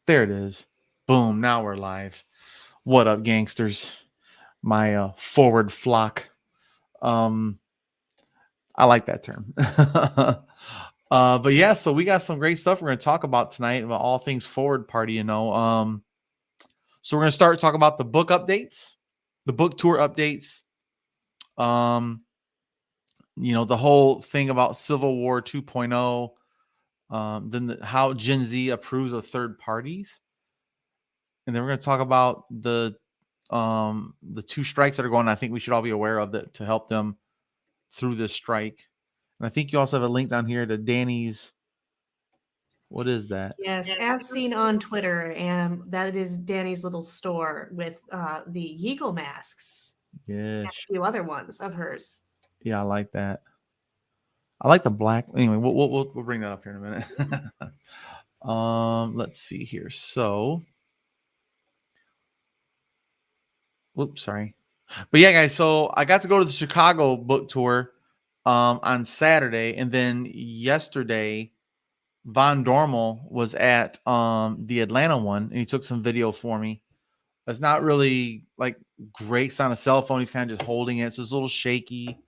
There it is. Boom. Now we're live. What up, gangsters? My forward flock. Um, I like that term. But yeah, so we got some great stuff we're going to talk about tonight about all things forward party, so we're going to start talking about the book updates, the book tour updates. Um, the whole thing about Civil War 2.0, then how Gen Z approves of third parties. And then we're going to talk about the two strikes that are going on. I think we should all be aware of that to help them through this strike. And I think you also have a link down here to Danny's. What is that? Yes, as seen on Twitter, and that is Danny's little store with the Eagle masks and Yes. a few other ones of hers. Yeah, I like that. I like the black. Anyway, we'll bring that up here in a minute. Let's see here. So, whoops, sorry. But yeah, guys. So I got to go to the Chicago book tour on Saturday, and then yesterday Von Dormel was at the Atlanta one, and he took some video for me. It's not really like great on a cell phone. He's kind of just holding it, so it's a little shaky.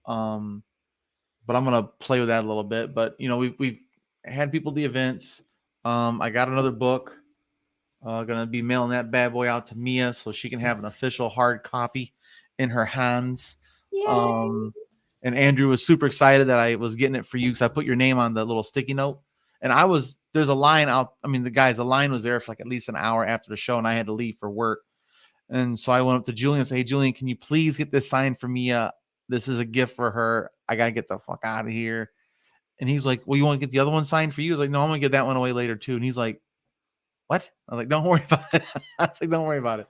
But I'm gonna play with that a little bit. But we've had people at the events. I got another book. Gonna be mailing that bad boy out to Mia so she can have an official hard copy in her hands. Yay! And Andrew was super excited that I was getting it for you because I put your name on the little sticky note. And there's a line out. I mean, the line was there for like at least an hour after the show, and I had to leave for work. And so I went up to Julian and said, "Hey, Julian, can you please get this signed for Mia? This is a gift for her. I gotta get the fuck out of here." And he's like, "Well, you want to get the other one signed for you?" I was like, "No, I'm gonna get that one away later too." And he's like, "What?" I was like, "Don't worry about it." I was like, "Don't worry about it."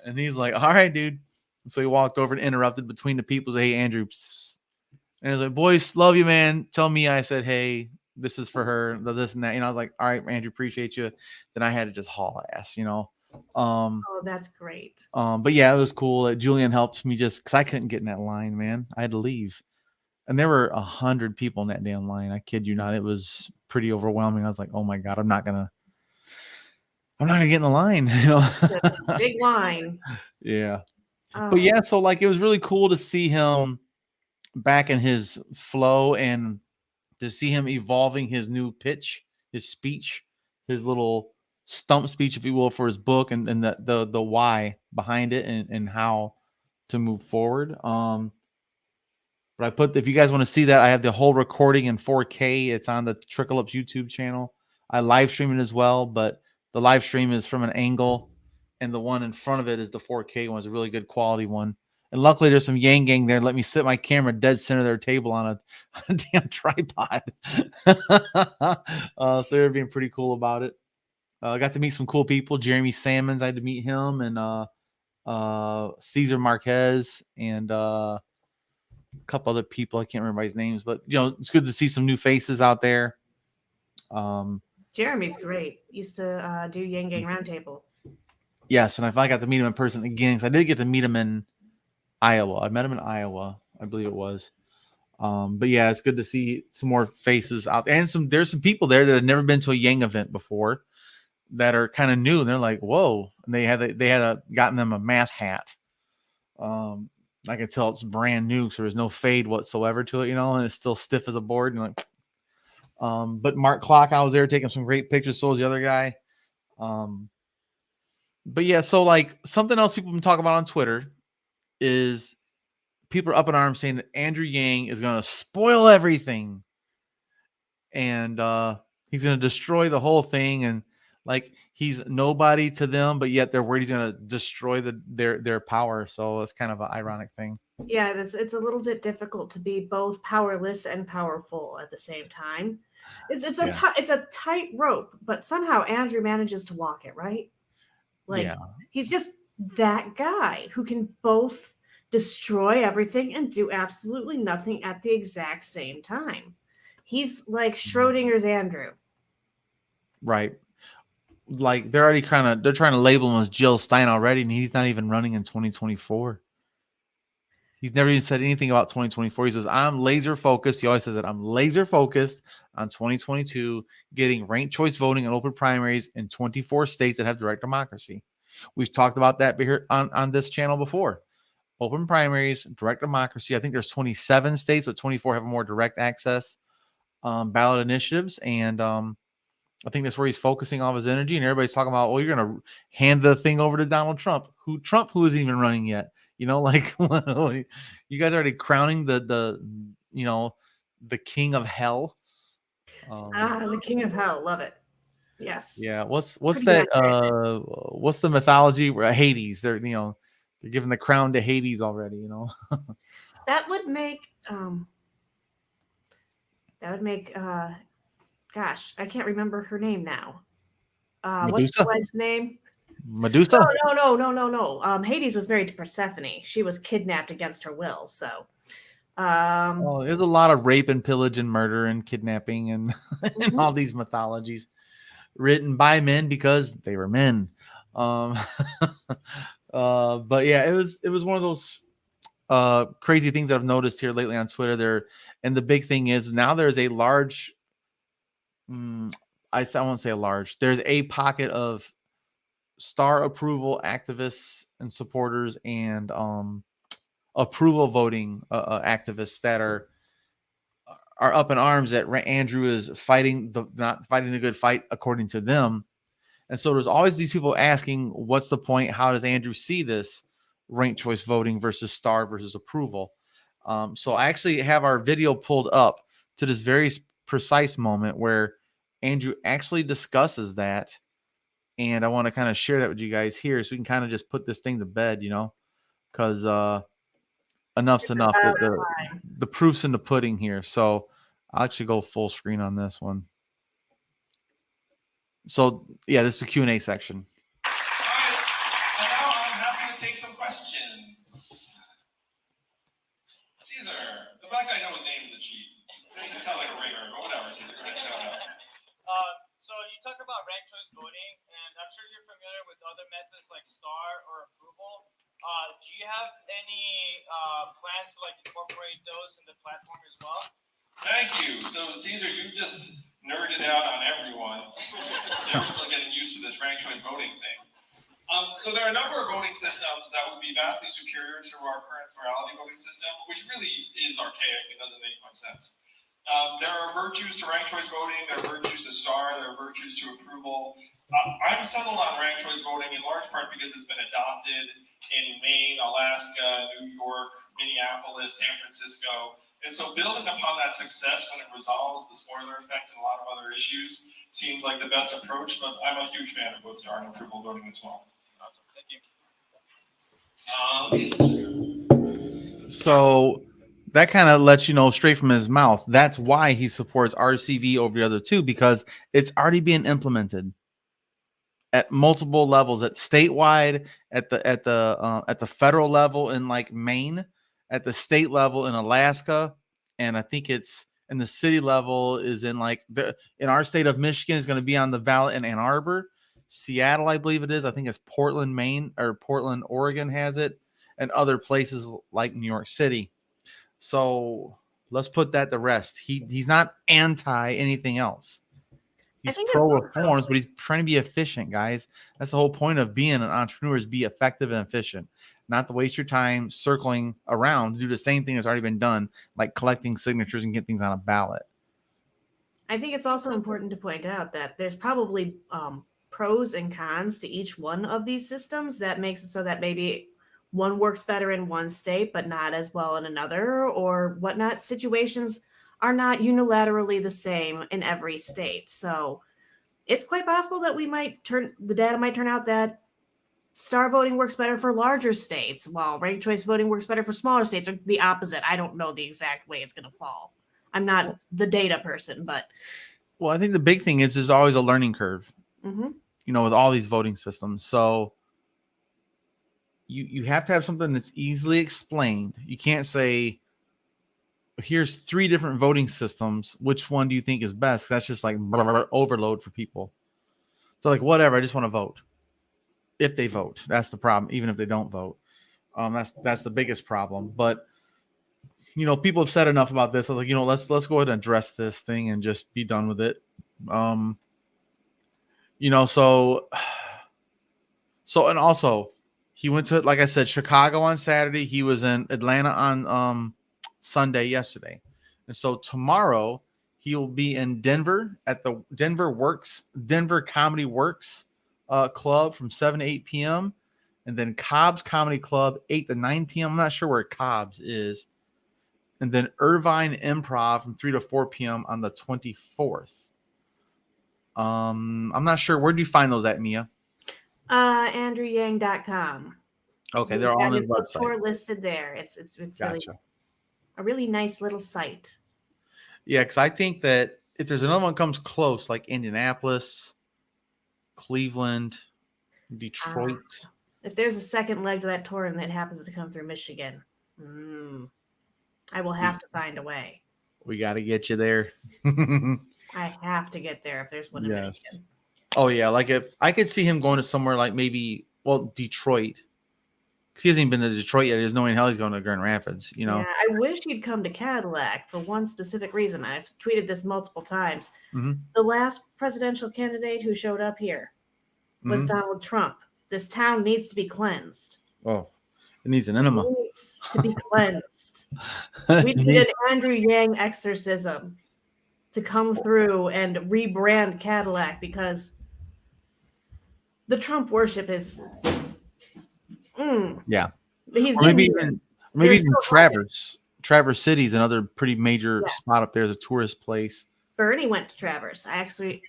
And he's like, "All right, dude." So he walked over and interrupted between the people. Said, "Hey, Andrew." And he was like, "Boys, love you, man. Tell me," I said, "Hey, this is for her, this and that." I was like, "All right, Andrew, appreciate you." Then I had to just haul ass. Oh, that's great. But yeah, it was cool that Julian helped me just because I couldn't get in that line, man. I had to leave. And there were 100 people in that damn line. I kid you not. It was pretty overwhelming. I was like, "Oh my God, I'm not gonna get in the line." Big line. Yeah. But yeah, so like it was really cool to see him back in his flow and to see him evolving his new pitch, his speech, his little stump speech, if you will, for his book and the why behind it and how to move forward. But if you guys want to see that, I have the whole recording in 4K. It's on the Trickle Up's YouTube channel. I live stream it as well, but the live stream is from an angle, and the one in front of it is the 4K one. It's a really good quality one. And luckily, there's some Yang Gang there. Let me sit my camera dead center of their table on a damn tripod. So they're being pretty cool about it. I got to meet some cool people. Jeremy Sammons, I had to meet him, and Cesar Marquez, and a couple other people. I can't remember his names, but it's good to see some new faces out there. Jeremy's great. Used to do Yang Gang Roundtable. Yes, and I finally got to meet him in person again because I did get to meet him in Iowa. I met him in Iowa, I believe it was. But yeah, it's good to see some more faces out there. And there's some people there that had never been to a Yang event before that are kind of new. And they're like, whoa. And they had gotten them a math hat. I can tell it's brand new, so there's no fade whatsoever to it, and it's still stiff as a board. And but Mark Clock, I was there taking some great pictures. So was the other guy. But yeah, so like something else people have been talking about on Twitter is people are up in arms saying that Andrew Yang is going to spoil everything, and he's going to destroy the whole thing, and like he's nobody to them, but yet they're worried he's going to destroy their power. So it's kind of an ironic thing. Yeah, it's a little bit difficult to be both powerless and powerful at the same time. It's a tight rope, but somehow Andrew manages to walk it, right? Like he's just that guy who can both destroy everything and do absolutely nothing at the exact same time. He's like Schrodinger's Andrew. Right. Like they're trying to label him as Jill Stein already, and he's not even running in 2024. He's never even said anything about 2024. He says, I'm laser focused. He always says that I'm laser focused on 2022, getting ranked choice voting and open primaries in 24 states that have direct democracy. We've talked about that here on this channel before. Open primaries, direct democracy. I think there's 27 states, but 24 have a more direct access ballot initiatives. And I think that's where he's focusing all of his energy. And everybody's talking about, you're going to hand the thing over to Donald Trump, who isn't even running yet. Like you guys are already crowning the the king of hell. The king of hell. Love it. Yes. Yeah. What's Pretty that? accurate. What's the mythology where Hades? They're giving the crown to Hades already. That would make gosh, I can't remember her name now. What's the Medusa. wife's name? Medusa. No. Hades was married to Persephone. She was kidnapped against her will. So, There's a lot of rape and pillage and murder and kidnapping and, and all mhm. these mythologies written by men because they were men. But yeah, it was one of those crazy things that I've noticed here lately on Twitter. And the big thing is now there's a large, I won't say a large. There's a pocket of star approval activists and supporters and approval voting activists that are up in arms that Andrew is not fighting the good fight according to them. And so there's always these people asking, what's the point? How does Andrew see this ranked choice voting versus star versus approval? So I actually have our video pulled up to this very precise moment where Andrew actually discusses that. And I want to kind of share that with you guys here so we can kind of just put this thing to bed, because enough's enough. The proof's in the pudding here. So I'll actually go full screen on this one. So yeah, this is the Q&A section. All right, and now I'm happy to take some questions. Caesar, the black guy knows names that cheat. You sound like a ringer, but whatever, Caesar. Go ahead. So you talk about ranked choice voting, and I'm sure you're familiar with other methods like star or approval. Do you have any plans to incorporate those in the platform as well? Thank you. So Caesar, you just nerded out on everyone. They're still getting used to this ranked choice voting thing. So there are a number of voting systems that would be vastly superior to our current plurality voting system, which really is archaic. It doesn't make much sense. There are virtues to ranked choice voting. There are virtues to star. There are virtues to approval. I'm settled on ranked choice voting in large part because it's been adopted in Maine, Alaska, New York, Minneapolis, San Francisco. And so building upon that success when it resolves the spoiler effect and a lot of other issues seems like the best approach, but I'm a huge fan of both star and approval voting as well. Awesome. Thank you. So that kind of lets you know straight from his mouth. That's why he supports RCV over the other two, because it's already being implemented at multiple levels, at statewide, at the federal level in Maine, at the state level in Alaska, and I think it's in the city level is in in our state of Michigan is going to be on the ballot in Ann Arbor. Seattle, I believe it is. I think it's Portland, Maine, or Portland, Oregon has it, and other places like New York City. So let's put that to rest. He's not anti anything else. He's pro reforms, but he's trying to be efficient, guys. That's the whole point of being an entrepreneur, is be effective and efficient, not to waste your time circling around to do the same thing that's already been done, like collecting signatures and get things on a ballot. I think it's also important to point out that there's probably pros and cons to each one of these systems that makes it so that maybe one works better in one state, but not as well in another, or whatnot. Situations are not unilaterally the same in every state. So it's quite possible that the data might turn out that star voting works better for larger states, while ranked choice voting works better for smaller states, or the opposite. I don't know the exact way it's going to fall. I'm not the data person, but. Well, I think the big thing is there's always a learning curve, with all these voting systems. So you have to have something that's easily explained. You can't say, here's 3 different voting systems. Which one do you think is best? That's just overload for people. So whatever, I just want to vote. If they vote, that's the problem. Even if they don't vote, that's the biggest problem. But people have said enough about this. I was like, let's go ahead and address this thing and just be done with it. So and also he went to, like I said, Chicago on Saturday. He was in Atlanta on Sunday yesterday. And so tomorrow he will be in Denver at the Denver Comedy Works Club from 7 to 8 p.m. And then Cobb's Comedy Club 8 to 9 p.m. I'm not sure where Cobb's is. And then Irvine Improv from 3 to 4 p.m. on the 24th. I'm not sure. Where do you find those at, Mia? AndrewYang.com. Okay, they're all on his book website. tour listed there. It's Gotcha. really a really nice little site. Yeah, because I think that if there's another one comes close, like Indianapolis, Cleveland, Detroit. If there's a second leg to that tour and it happens to come through Michigan, I will have to find a way. We got to get you there. I have to get there if there's one in Michigan. Oh, yeah. Like if I could see him going to somewhere like maybe, Detroit. He hasn't even been to Detroit yet. There's no way in hell he's going to Grand Rapids, Yeah, I wish he'd come to Cadillac for one specific reason. I've tweeted this multiple times. Mm-hmm. The last presidential candidate who showed up here was Donald Trump. This town needs to be cleansed. Oh, it needs an enema. It needs to be cleansed. We need an Andrew Yang exorcism to come through and rebrand Cadillac because the Trump worship is... Yeah. He's maybe even Traverse. Traverse City is another pretty major spot up there. It's a tourist place. Bernie went to Traverse. I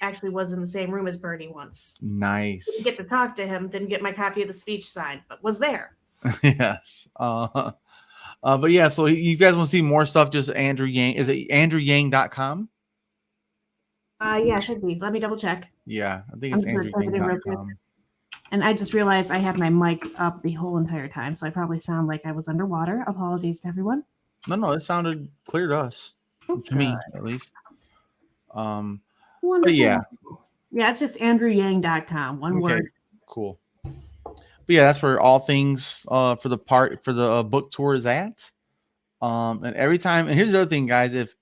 actually was in the same room as Bernie once. Nice. Didn't get to talk to him. Didn't get my copy of the speech signed, but was there. Yes. But yeah, so you guys want to see more stuff, just Andrew Yang. Is it AndrewYang.com? Yeah, should be. Let me double check. Yeah, I think it's AndrewYang.com. And I just realized I had my mic up the whole entire time, so I probably sound like I was underwater. Apologies to everyone. No, it sounded clear to us. To me, at least. Wonderful. But yeah. Yeah, it's just AndrewYang.com. One word. Cool. But yeah, that's where all things for the book tour is at. And every time, and here's the other thing, guys, if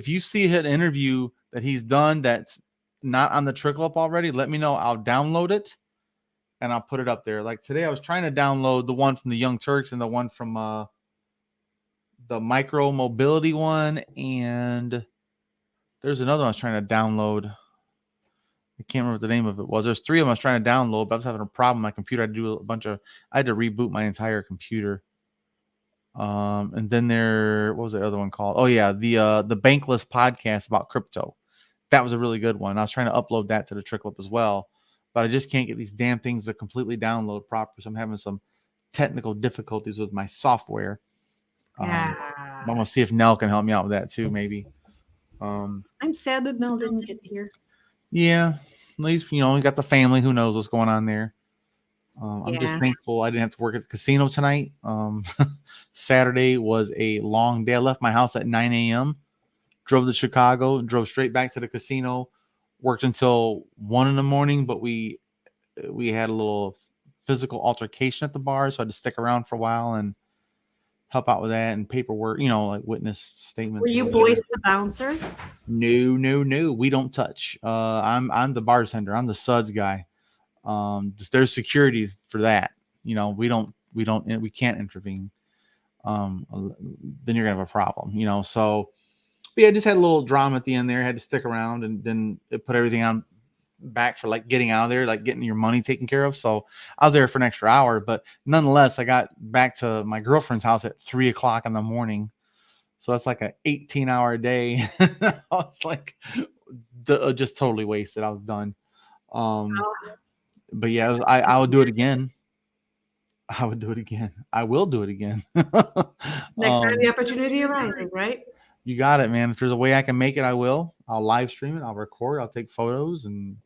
you see an interview that he's done that's not on the Trickle Up already, let me know. I'll download it and I'll put it up there. Like today I was trying to download the one from the Young Turks and the one from the micro mobility one, and there's another one I was trying to download. I can't remember what the name of it was. There's 3 of them I was trying to download, but I was having a problem with my computer. I had to reboot my entire computer. And then what was the other one called? Oh yeah, the Bankless podcast about crypto. That was a really good one. I was trying to upload that to the Trickle Up as well, but I just can't get these damn things to completely download proper. So I'm having some technical difficulties with my software. I'm gonna see if Nell can help me out with that too, maybe. I'm sad that Nell didn't get here. Yeah, at least we got the family. Who knows what's going on there? I'm just thankful I didn't have to work at the casino tonight. Saturday was a long day. I left my house at 9 a.m., drove to Chicago, drove straight back to the casino, worked until 1 in the morning, but we had a little physical altercation at the bar, so I had to stick around for a while and help out with that and paperwork, like witness statements. Were you Boyce the bouncer? No. We don't touch. I'm the bartender. I'm the suds guy. There's security for that. We can't intervene. Then you're gonna have a problem. So yeah, I just had a little drama at the end there. I had to stick around, and then it put everything on back for like getting out of there, like getting your money taken care of. So I was there for an extra hour, but nonetheless, I got back to my girlfriend's house at 3 o'clock in the morning. So that's like an 18-hour day. I was like just totally wasted. I was done. But yeah, I would do it again. I would do it again. I will do it again. Next time the opportunity arises, right? You got it, man. If there's a way I can make it, I will. I'll live stream it. I'll record. I'll take photos and,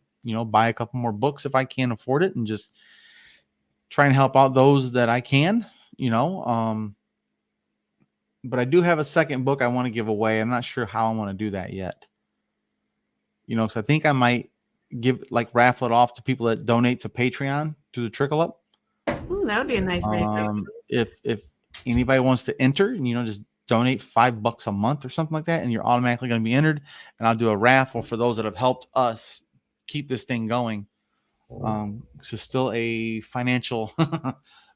buy a couple more books if I can't afford it and just try and help out those that I can, But I do have a second book I want to give away. I'm not sure how I want to do that yet. So I think I might raffle it off to people that donate to Patreon to the Trickle Up. Ooh, that would be a nice way. If anybody wants to enter and just donate $5 a month or something like that, and you're automatically going to be entered. And I'll do a raffle for those that have helped us keep this thing going. So still a financial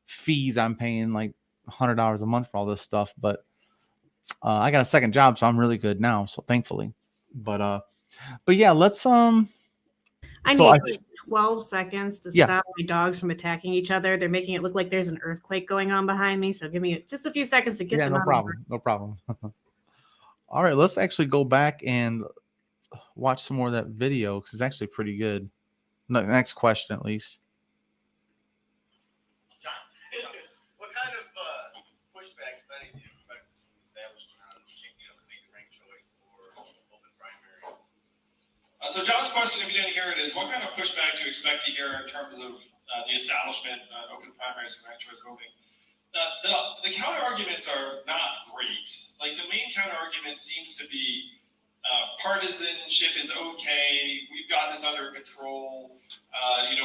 fees I'm paying, like $100 a month for all this stuff, but I got a second job, so I'm really good now. So thankfully, but yeah, let's I So need I, 12 seconds to Yeah. stop my dogs from attacking each other. They're making it look like there's an earthquake going on behind me. So give me just a few seconds to get yeah, them no out. problem, no problem. All right, let's actually go back and watch some more of that video because it's actually pretty good. Next question, at least. John, what kind of pushback, if any, do you expect from the establishment on making ranked choice or open primaries? So John's question, if you didn't hear it, is what kind of pushback do you expect to hear in terms of the establishment, open primaries and ranked choice voting? The counter arguments are not great. Like the main counter argument seems to be partisanship is okay. We've got this under control.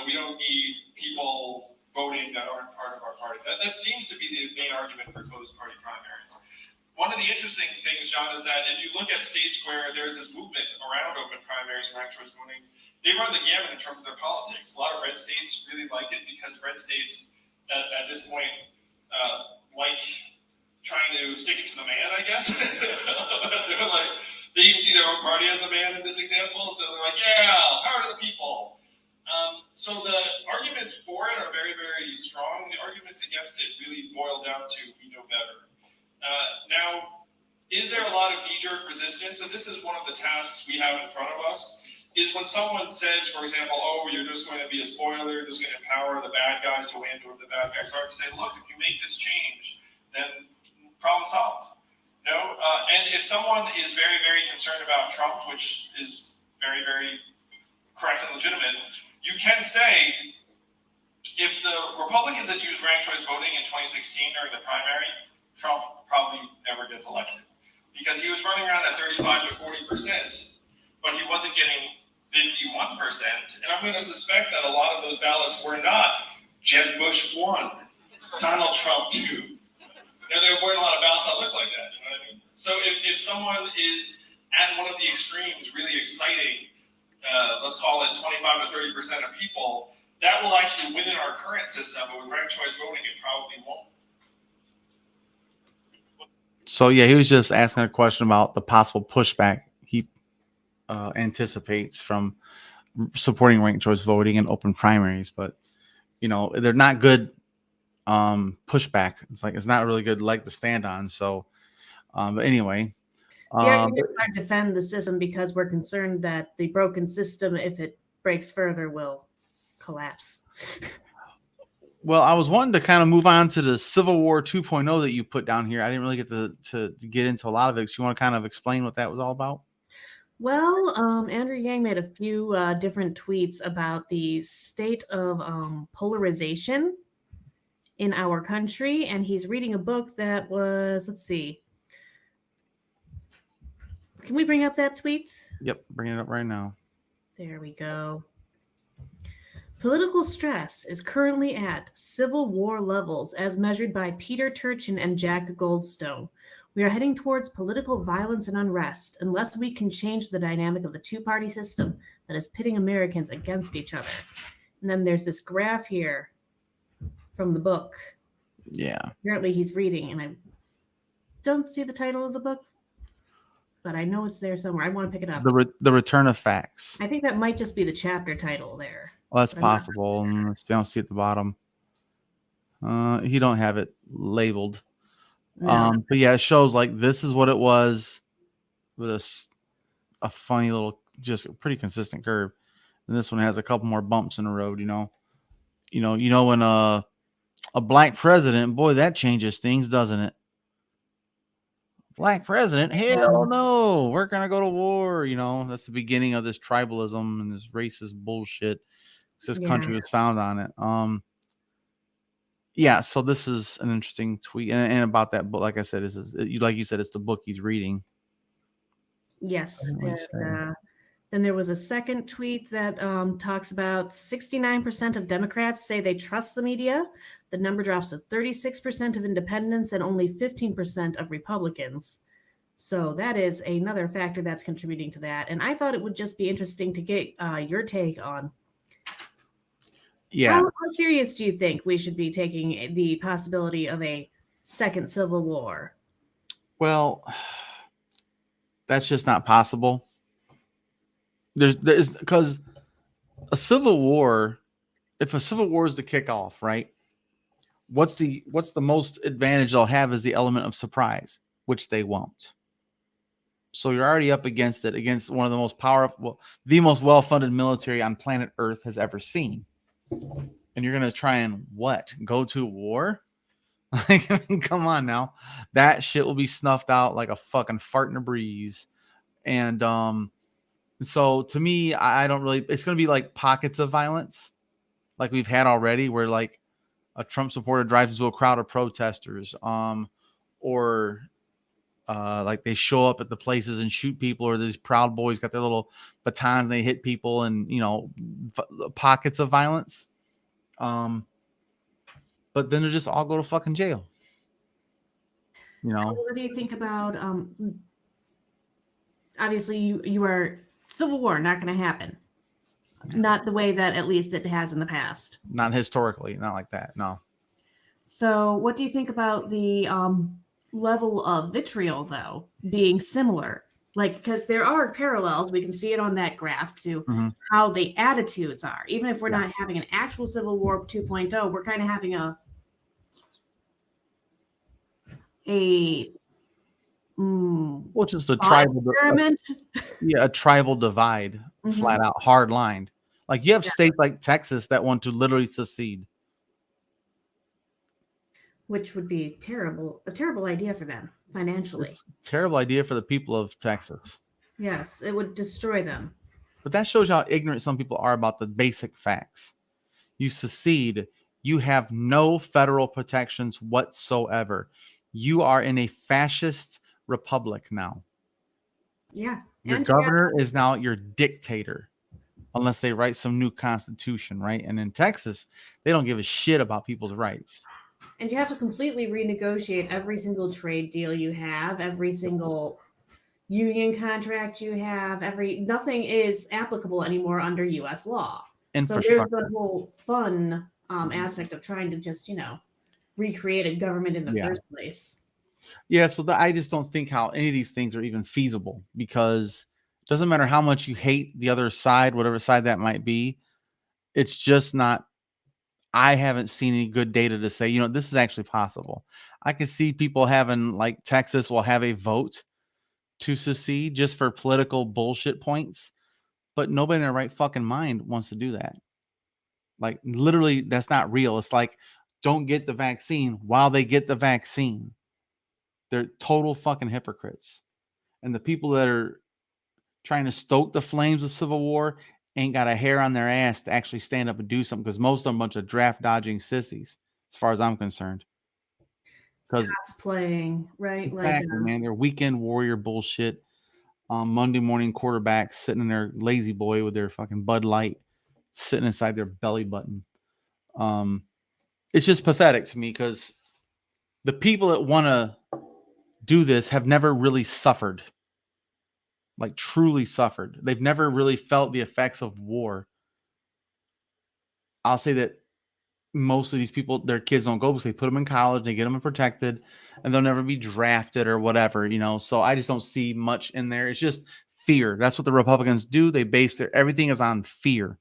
We don't need people voting that aren't part of our party. That seems to be the main argument for closed party primaries. One of the interesting things, John, is that if you look at states where there's this movement around open primaries and ranked choice voting, they run the gamut in terms of their politics. A lot of red states really like it because red states at this point like trying to stick it to the man, I guess. They're like, they even see their own party as the man in this example, so they're like, yeah, power to the people. So the arguments for it are very, very strong. The arguments against it really boil down to we know better. Now, is there a lot of knee-jerk resistance? And this is one of the tasks we have in front of us, is when someone says, for example, oh, you're just going to be a spoiler, you're just going to empower the bad guys to win, or the bad guys are to say, look, if you make this change, then problem solved. And if someone is very, very concerned about Trump, which is very, very correct and legitimate, you can say, if the Republicans had used ranked choice voting in 2016 during the primary, Trump probably never gets elected. Because he was running around at 35 to 40%, but he wasn't getting 51%. And I'm going to suspect that a lot of those ballots were not Jeb Bush 1, Donald Trump 2. There weren't a lot of ballots that look like that, you know what I mean? So if someone is at one of the extremes, really exciting, let's call it 25 to 30% of people, that will actually win in our current system, but with ranked choice voting, it probably won't. So yeah, he was just asking a question about the possible pushback he anticipates from supporting ranked choice voting and open primaries, but they're not good pushback. It's not a really good leg to stand on. So but anyway, the arguments are defend the system because we're concerned that the broken system, if it breaks further, will collapse. Well, I was wanting to kind of move on to the Civil War 2.0 that you put down here. I didn't really get to get into a lot of it. So you want to kind of explain what that was all about? Well, Andrew Yang made a few different tweets about the state of polarization in our country, and he's reading a book that was, let's see. Can we bring up that tweet? Yep, bring it up right now. There we go. Political stress is currently at Civil War levels as measured by Peter Turchin and Jack Goldstone. We are heading towards political violence and unrest unless we can change the dynamic of the two-party system that is pitting Americans against each other. And then there's this graph here from the book. Yeah. Apparently he's reading, and I don't see the title of the book, but I know it's there somewhere. I want to pick it up. The Return of Facts. I think that might just be the chapter title there. Well, that's possible. Sure. I don't see at the bottom. You don't have it labeled. No. But yeah, it shows like this is what it was with a funny little, just pretty consistent curve. And this one has a couple more bumps in the road. When a black president, boy, that changes things, doesn't it? Black president, hell no, we're gonna go to war. That's the beginning of this tribalism and this racist bullshit. This country was found on it. Yeah, so this is an interesting tweet, and about that book, like I said, like you said, it's the book he's reading. Yes, Then there was a second tweet that talks about 69% of Democrats say they trust the media. The number drops to 36% of independents and only 15% of Republicans. So that is another factor that's contributing to that. And I thought it would just be interesting to get your take on. Yeah. How serious do you think we should be taking the possibility of a second civil war? Well, that's just not possible. There's because a civil war, if a civil war is to kick off, right? What's the most advantage they'll have is the element of surprise, which they won't. So you're already up against it, against one of the most powerful, the most well-funded military on planet Earth has ever seen. And you're going to try and what? Go to war? Like, I mean, come on now. That shit will be snuffed out like a fucking fart in a breeze. And so to me, I don't really, it's going to be like pockets of violence like we've had already, where like a Trump supporter drives into a crowd of protesters, or like they show up at the places and shoot people, or these Proud Boys got their little batons and they hit people, and you know, pockets of violence. But then they just all go to fucking jail. You know, what do you think about? Obviously, you are civil war not going to happen. Not the way that at least it has in the past. Not historically, not like that. No. So, what do you think about the level of vitriol, though, being similar? Like, because there are parallels, we can see it on that graph to how the attitudes are. Even if we're not having an actual Civil War 2.0, we're kind of having which is a tribal experiment. A tribal divide, flat out, hard lined. Like you have states like Texas that want to literally secede, which would be a terrible idea for them financially. It's a terrible idea for the people of Texas. Yes, it would destroy them. But that shows you how ignorant some people are about the basic facts. You secede, you have no federal protections whatsoever. You are in a fascist republic now. Yeah. Your governor is now your dictator, unless they write some new constitution, right? And in Texas, they don't give a shit about people's rights. And you have to completely renegotiate every single trade deal you have, every single union contract you have, nothing is applicable anymore under U.S. law. So there's the whole fun aspect of trying to just, recreate a government in the first place. Yeah, so I just don't think how any of these things are even feasible, because it doesn't matter how much you hate the other side, whatever side that might be. It's just not. I haven't seen any good data to say, this is actually possible. I can see people having, like Texas will have a vote to secede just for political bullshit points, but nobody in their right fucking mind wants to do that. Like literally, that's not real. It's like, don't get the vaccine while they get the vaccine. They're total fucking hypocrites. And the people that are trying to stoke the flames of civil war ain't got a hair on their ass to actually stand up and do something, because most of them are a bunch of draft dodging sissies, as far as I'm concerned. Because cosplaying, right? Exactly, man. They're weekend warrior bullshit. Monday morning quarterbacks sitting in their lazy boy with their fucking Bud Light sitting inside their belly button. It's just pathetic to me, because the people that want to do this have never really suffered. Like truly suffered. They've never really felt the effects of war. I'll say that most of these people, their kids don't go because they put them in college, they get them protected, and they'll never be drafted or whatever, So I just don't see much in there. It's just fear. That's what the Republicans do. They base everything is on fear.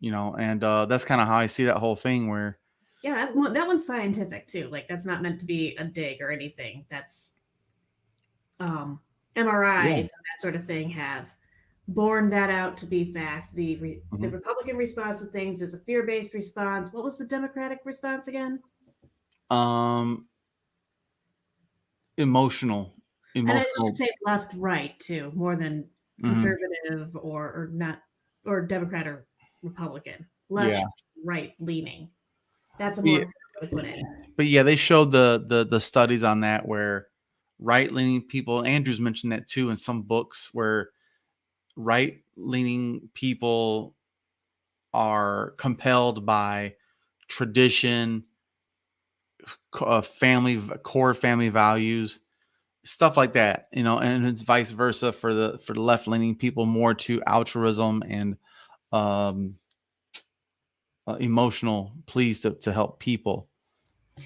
And that's kind of how I see that whole thing where. Yeah, that one's scientific too. Like that's not meant to be a dig or anything. That's MRIs and that sort of thing have borne that out to be fact. The Republican response to things is a fear-based response. What was the Democratic response again? Emotional. And I should say left, right too, more than conservative or not, or Democrat or Republican. Left, right leaning. That's a more way to put it. But yeah, they showed the studies on that where right-leaning people, Andrew's mentioned that too in some books, where right-leaning people are compelled by tradition, core family values, stuff like that, and it's vice versa for the left-leaning people, more to altruism and um, emotional pleas to help people.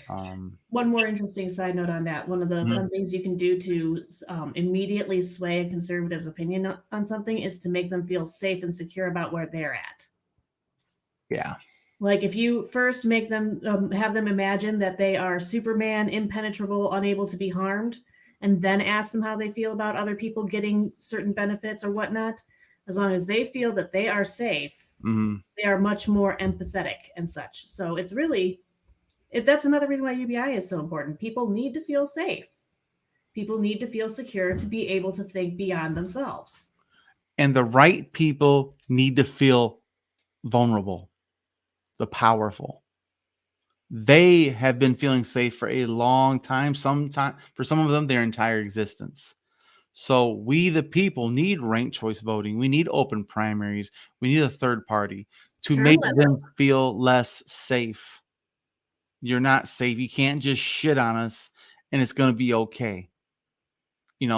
One more interesting side note on that. One of the fun things you can do to immediately sway a conservative's opinion on something is to make them feel safe and secure about where they're at. Yeah. Like if you first make them have them imagine that they are Superman, impenetrable, unable to be harmed, and then ask them how they feel about other people getting certain benefits or whatnot, as long as they feel that they are safe, they are much more empathetic and such. So it's really, that's another reason why UBI is so important. People need to feel safe. People need to feel secure to be able to think beyond themselves. And the right people need to feel vulnerable, the powerful. They have been feeling safe for a long time, for some of them, their entire existence. So we, the people, need ranked choice voting. We need open primaries. We need a third party to make them feel less safe. You're not safe. You can't just shit on us and it's going to be okay.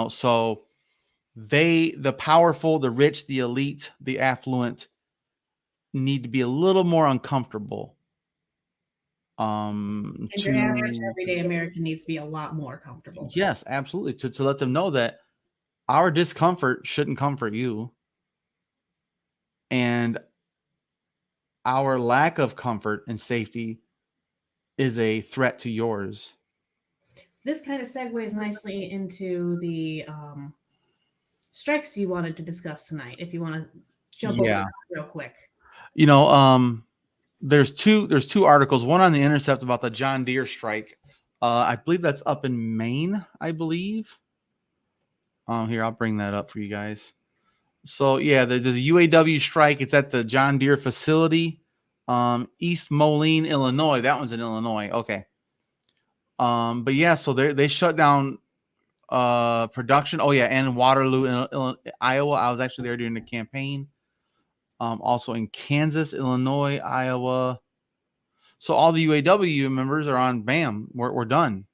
So the powerful, the rich, the elite, the affluent need to be a little more uncomfortable. And your average everyday American needs to be a lot more comfortable. Yes, absolutely. To let them know that our discomfort shouldn't comfort you. And our lack of comfort and safety is a threat to yours. This kind of segues nicely into the strikes you wanted to discuss tonight. If you want to jump over that real quick. There's two articles, one on The Intercept about the John Deere strike. I believe that's up in Maine, I believe. Here, I'll bring that up for you guys. So yeah, there's a UAW strike. It's at the John Deere facility, East Moline, Illinois. That one's in Illinois. Okay. But yeah, so they shut down production. Oh yeah, and Waterloo, Iowa. I was actually there during the campaign. Also in Kansas, Illinois, Iowa. So all the UAW members are on BAM. We're done.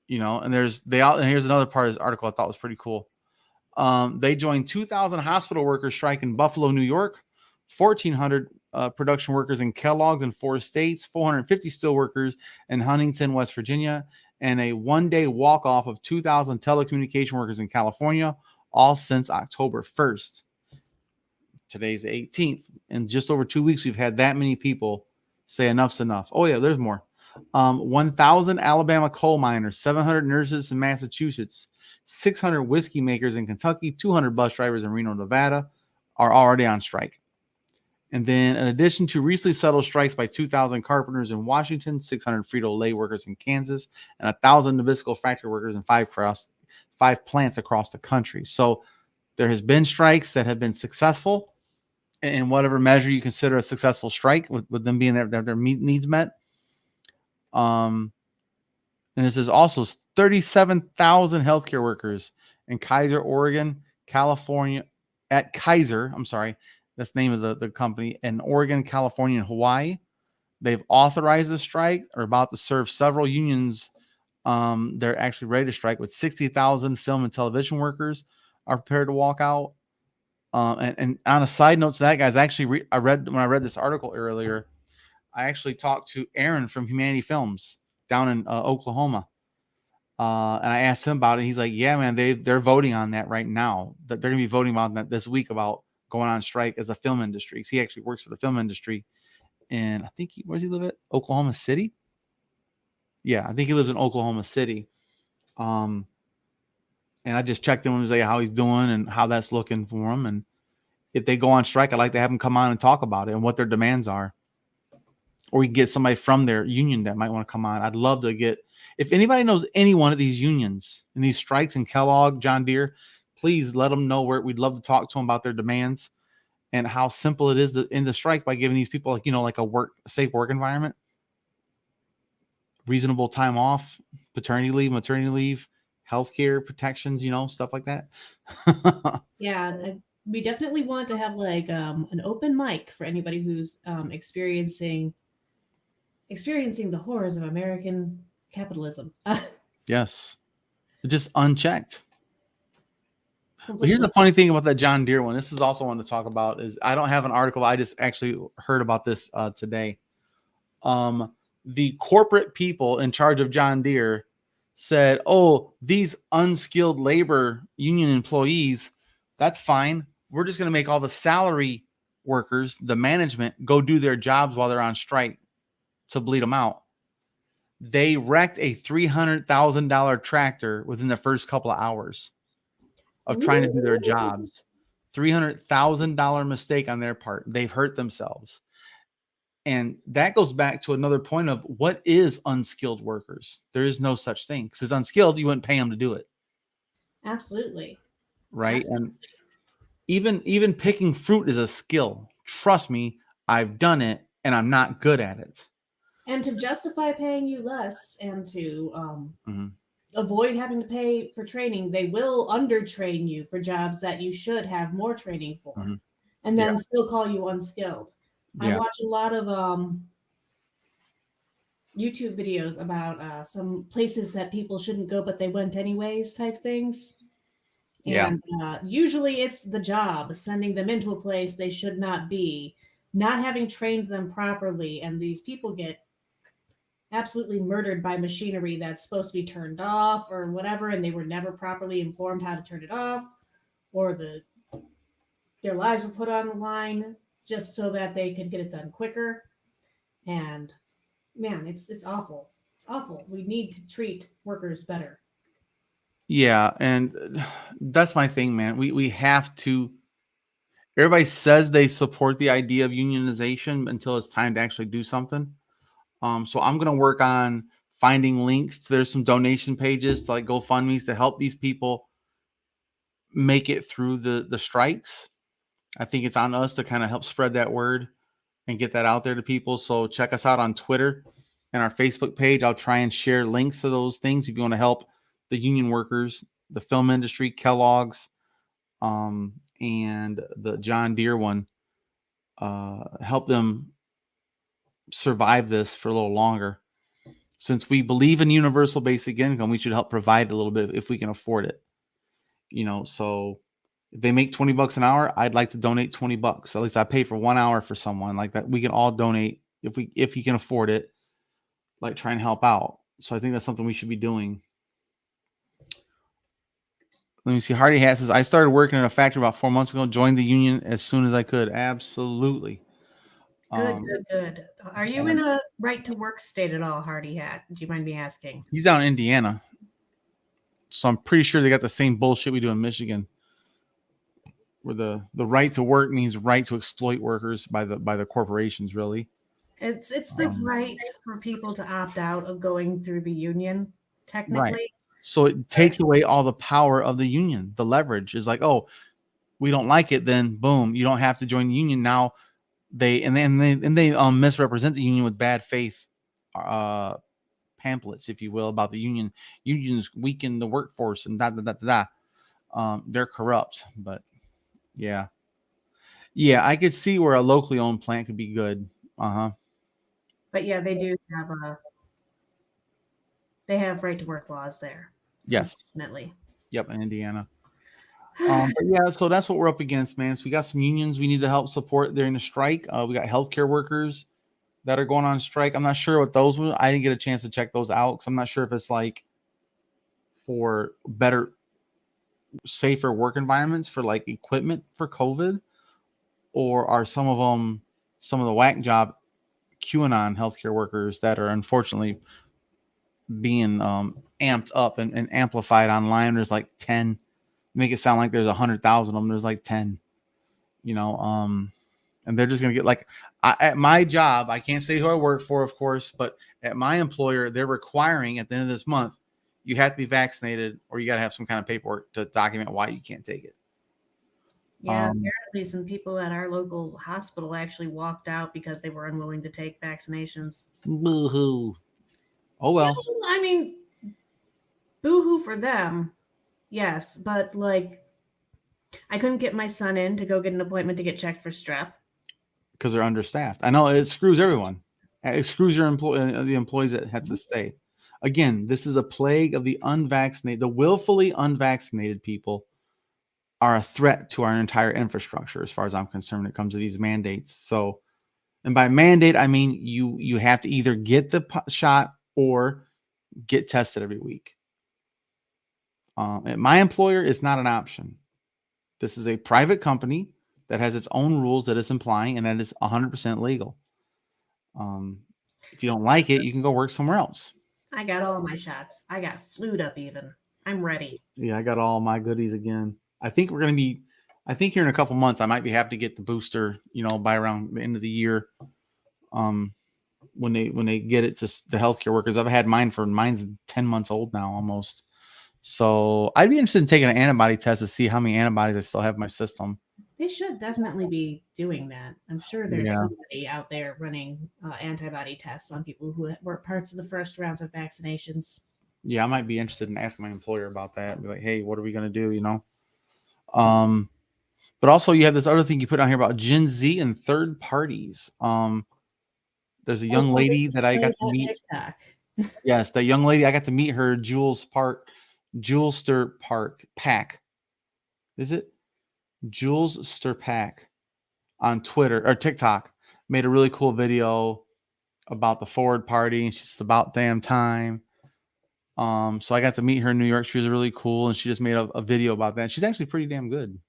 And here's another part of this article I thought was pretty cool. They joined 2,000 hospital workers strike in Buffalo, New York, 1,400 production workers in Kellogg's in 4 states, 450 steel workers in Huntington, West Virginia, and a one-day walk-off of 2,000 telecommunication workers in California, all since October 1st. Today's the 18th. In just over 2 weeks, we've had that many people say enough's enough. Oh, yeah, there's more. 1,000 Alabama coal miners, 700 nurses in Massachusetts, 600 whiskey makers in Kentucky, 200 bus drivers in Reno, Nevada are already on strike. And then in addition to recently settled strikes by 2,000 carpenters in Washington, 600 Frito-Lay workers in Kansas, and 1,000 Nabisco factory workers in 5 plants across the country. So there has been strikes that have been successful in whatever measure you consider a successful strike, with them being their needs met. And this is also 37,000 healthcare workers in Kaiser, Oregon, California, at Kaiser. I'm sorry, that's the name of the company, in Oregon, California, and Hawaii. They've authorized a strike, or about to serve several unions. They're actually ready to strike, with 60,000 film and television workers are prepared to walk out. And on a side note to that, guys, actually, when I read this article earlier, I actually talked to Aaron from Humanity Films down in Oklahoma. And I asked him about it. He's like, yeah, man, they're voting on that right now. They're going to be voting on that this week, about going on strike as a film industry. He actually works for the film industry. And I think where does he live at? Oklahoma City? Yeah, I think he lives in Oklahoma City. And I just checked in with him, like how he's doing and how that's looking for him. And if they go on strike, I'd like to have him come on and talk about it and what their demands are. Or we can get somebody from their union that might want to come on. I'd love to get, if anybody knows any one of these unions and these strikes in Kellogg, John Deere, please let them know. We'd love to talk to them about their demands and how simple it is to end the strike by giving these people, like a safe work environment, reasonable time off, paternity leave, maternity leave, healthcare protections, stuff like that. Yeah, we definitely want to have like an open mic for anybody who's experiencing the horrors of American capitalism. Yes, just unchecked. But here's Completely. the funny thing about that John Deere one. This is also one to talk about. Is I don't have an article. I just actually heard about this today. The corporate people in charge of John Deere said, "Oh, these unskilled labor union employees, that's fine. We're just going to make all the salary workers, the management, go do their jobs while they're on strike to bleed them out." They wrecked a $300,000 tractor within the first couple of hours of trying to do their jobs. $300,000 mistake on their part. They've hurt themselves. And that goes back to another point of what is unskilled workers? There is no such thing. Because it's unskilled, you wouldn't pay them to do it. Absolutely. Right. Absolutely. And even picking fruit is a skill. Trust me, I've done it and I'm not good at it. And to justify paying you less and to avoid having to pay for training, they will undertrain you for jobs that you should have more training for, and then still call you unskilled. I watch a lot of YouTube videos about some places that people shouldn't go, but they went anyways type things. And usually it's the job, sending them into a place they should not be, not having trained them properly. And these people get absolutely murdered by machinery that's supposed to be turned off or whatever, and they were never properly informed how to turn it off, or their lives were put on the line just so that they could get it done quicker. And man, it's awful. It's awful. We need to treat workers better. Yeah, and that's my thing, man. We have to. Everybody says they support the idea of unionization until it's time to actually do something. So I'm going to work on finding links to, there's some donation pages to like GoFundMe's to help these people make it through the strikes. I think it's on us to kind of help spread that word and get that out there to people. So check us out on Twitter and our Facebook page. I'll try and share links to those things if you want to help the union workers, the film industry, Kellogg's, and the John Deere one, help them survive this for a little longer. Since we believe in universal basic income, we should help provide a little bit if we can afford it. So if they make $20 an hour, I'd like to donate $20. At least I pay for 1 hour for someone like that. We can all donate if you can afford it, like try and help out. So I think that's something we should be doing. Let me see. Hardy Hat says, I started working in a factory about 4 months ago, joined the union as soon as I could. Absolutely. Good. Are you in a right to work state at all, Hardy Hat? Do you mind me asking? He's down in Indiana. So I'm pretty sure they got the same bullshit we do in Michigan, where the right to work means right to exploit workers by the corporations, really. It's the right for people to opt out of going through the union, technically. Right. So it takes away all the power of the union. The leverage is like, oh, we don't like it, then boom, you don't have to join the union. Now they misrepresent the union with bad faith pamphlets, if you will, about the union. Unions weaken the workforce and they're corrupt. But yeah, I could see where a locally owned plant could be good. But yeah, they do have right to work laws there. Yes, definitely. Yep, in Indiana. But yeah, so that's what we're up against, man. So we got some unions we need to help support during the strike. We got healthcare workers that are going on strike. I'm not sure what those were. I didn't get a chance to check those out because I'm not sure if it's like for better, safer work environments for like equipment for COVID, or are some of the whack job QAnon healthcare workers that are unfortunately being amped up and amplified online. There's like 10. Make it sound like there's 100,000 of them. There's like 10, and they're just going to get like, at my job, I can't say who I work for, of course, but at my employer, they're requiring at the end of this month, you have to be vaccinated or you got to have some kind of paperwork to document why you can't take it. Yeah, apparently some people at our local hospital actually walked out because they were unwilling to take vaccinations. Boo-hoo. Oh, well. I mean, boo-hoo for them. Yes, but like I couldn't get my son in to go get an appointment to get checked for strep. Because they're understaffed. I know it screws everyone. It screws your the employees that have to stay. Again, this is a plague of the unvaccinated. The willfully unvaccinated people are a threat to our entire infrastructure, as far as I'm concerned, when it comes to these mandates. So, and by mandate, I mean you have to either get the shot or get tested every week. My employer is not an option. This is a private company that has its own rules that it's implying, and that is 100% legal. If you don't like it, you can go work somewhere else. I got all my shots. I got flued up even. I'm ready. Yeah, I got all my goodies again. I think here in a couple months, I might be happy to get the booster, by around the end of the year. When they get it to the healthcare workers. Mine's 10 months old now almost. So I'd be interested in taking an antibody test to see how many antibodies I still have in my system. They should definitely be doing that. I'm sure there's Yeah. somebody out there running antibody tests on people who were parts of the first rounds of vaccinations. Yeah, I might be interested in asking my employer about that. Be like, hey, what are we going to do? But also you have this other thing you put on here about Gen Z and third parties. There's a young lady that I got to meet. TikTok. Yes, that young lady, I got to meet her, Julester Park Pack. Is it? Jules Sturpak on Twitter or TikTok made a really cool video about the Forward Party, and she's about damn time. So I got to meet her in New York. She was really cool, and she just made a video about that. She's actually pretty damn good.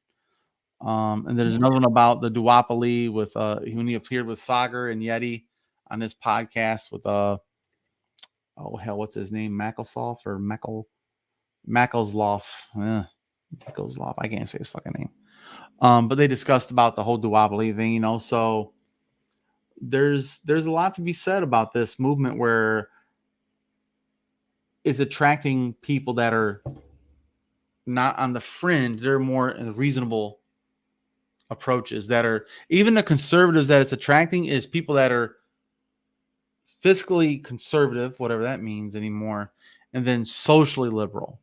And there's another one about the duopoly with when he appeared with Sagar and Yeti on this podcast with what's his name? Macklesoft or Mackelsloff. Mackelsloff. I can't say his fucking name. But they discussed about the whole duopoly thing, so there's a lot to be said about this movement where it's attracting people that are not on the fringe. They're more reasonable approaches that are, even the conservatives that it's attracting is people that are fiscally conservative, whatever that means anymore, and then socially liberal.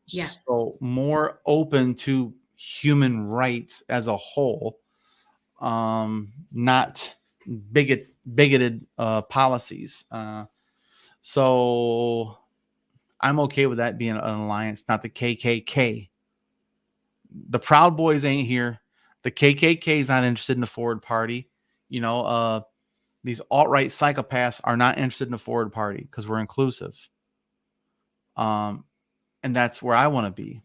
Yes. So more open to human rights as a whole, not bigoted policies. So I'm okay with that being an alliance, not the KKK. The Proud Boys ain't here. The KKK is not interested in the Forward Party. These alt-right psychopaths are not interested in the Forward Party because we're inclusive. And that's where I want to be.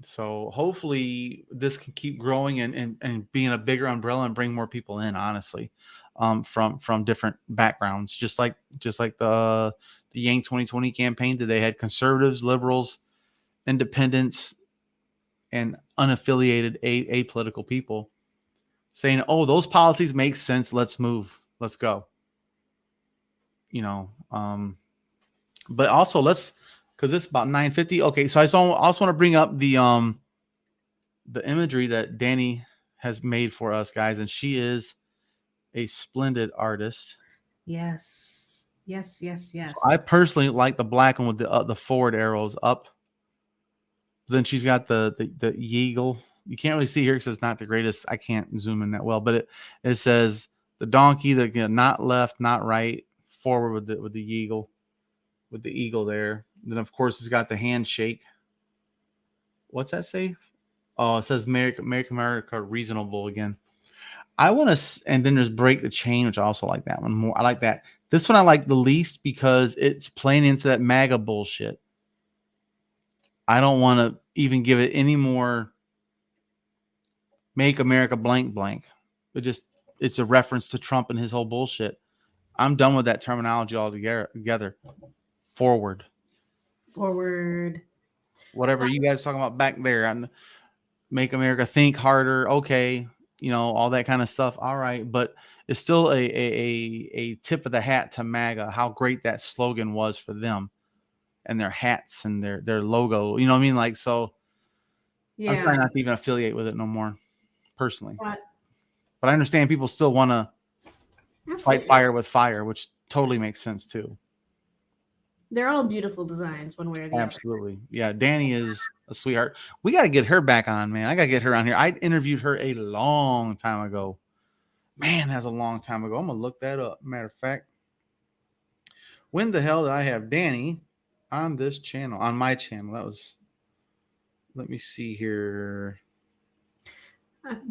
So hopefully this can keep growing and being a bigger umbrella and bring more people in, honestly, from different backgrounds, just like the Yang 2020 campaign. They had conservatives, liberals, independents, and unaffiliated apolitical people saying, oh, those policies make sense. Let's move. Let's go. But also because it's about 9:50. Okay. So I also want to bring up the imagery that Danny has made for us, guys. And she is a splendid artist. Yes. So I personally like the black one with the forward arrows up. Then she's got the eagle. You can't really see here because it's not the greatest. I can't zoom in that well, but it says the donkey, not left, not right, forward with the eagle, there. Then of course it's got the handshake. What's that say? Oh, it says Make America reasonable again. I want to, and then there's break the chain, which I also like that one more. I like that. This one I like the least because it's playing into that MAGA bullshit. I don't want to even give it any more Make America blank blank. It's a reference to Trump and his whole bullshit. I'm done with that terminology altogether. Forward. Whatever you guys talking about back there. Make America think harder. Okay. All that kind of stuff. All right. But it's still a tip of the hat to MAGA, how great that slogan was for them and their hats and their logo. You know what I mean? Like, so yeah. I'm trying not to even affiliate with it no more personally. But I understand people still want to fight fire with fire, which totally makes sense too. They're all beautiful designs, one way or the other. Absolutely. Yeah, Danny is a sweetheart. We got to get her back on, man. I got to get her on here. I interviewed her a long time ago. Man, that's a long time ago. I'm going to look that up. Matter of fact, when the hell did I have Danny on this channel, on my channel? That was, let me see here.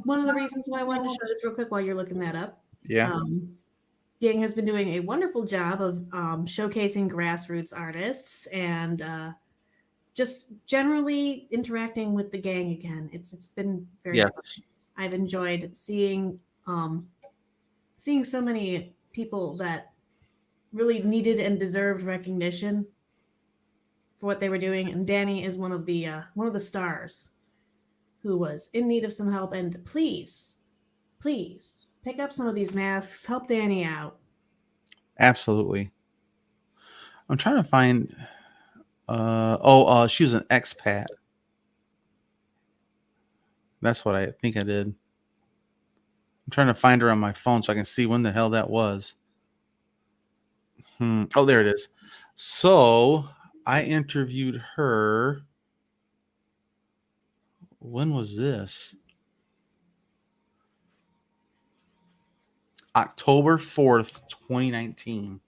One of the reasons why I wanted to show this real quick while you're looking that up. Yeah. Yang has been doing a wonderful job of showcasing grassroots artists and just generally interacting with the gang again. It's been very fun. I've enjoyed seeing so many people that really needed and deserved recognition for what they were doing, and Danny is one of the stars who was in need of some help. And please pick up some of these masks, help Danny out. Absolutely. I'm trying to find she was an expat. That's what I think I did. I'm trying to find her on my phone so I can see when the hell that was. Oh, there it is. So I interviewed her. When was this? October 4th, 2019.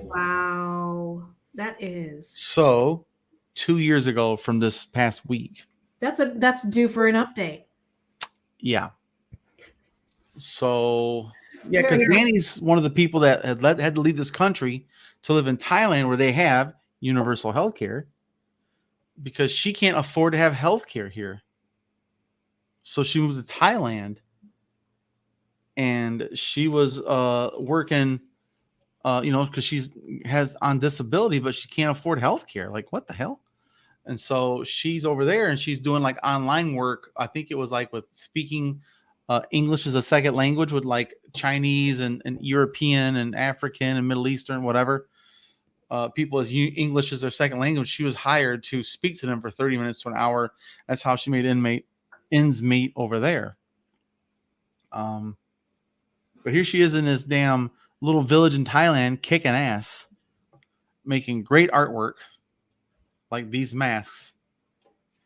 Wow. That is. So 2 years ago from this past week. That's due for an update. Yeah. So yeah, because Danny's one of the people that had to leave this country to live in Thailand, where they have universal health care, because she can't afford to have health care here. So she moved to Thailand, and she was working, because she's has on disability, but she can't afford health care. Like, what the hell? And so she's over there and she's doing like online work. I think it was like with speaking English as a second language with like Chinese and European and African and Middle Eastern, whatever. People as English as their second language. She was hired to speak to them for 30 minutes to an hour. That's how she made ends meet over there. But here she is in this damn little village in Thailand, kicking ass, making great artwork like these masks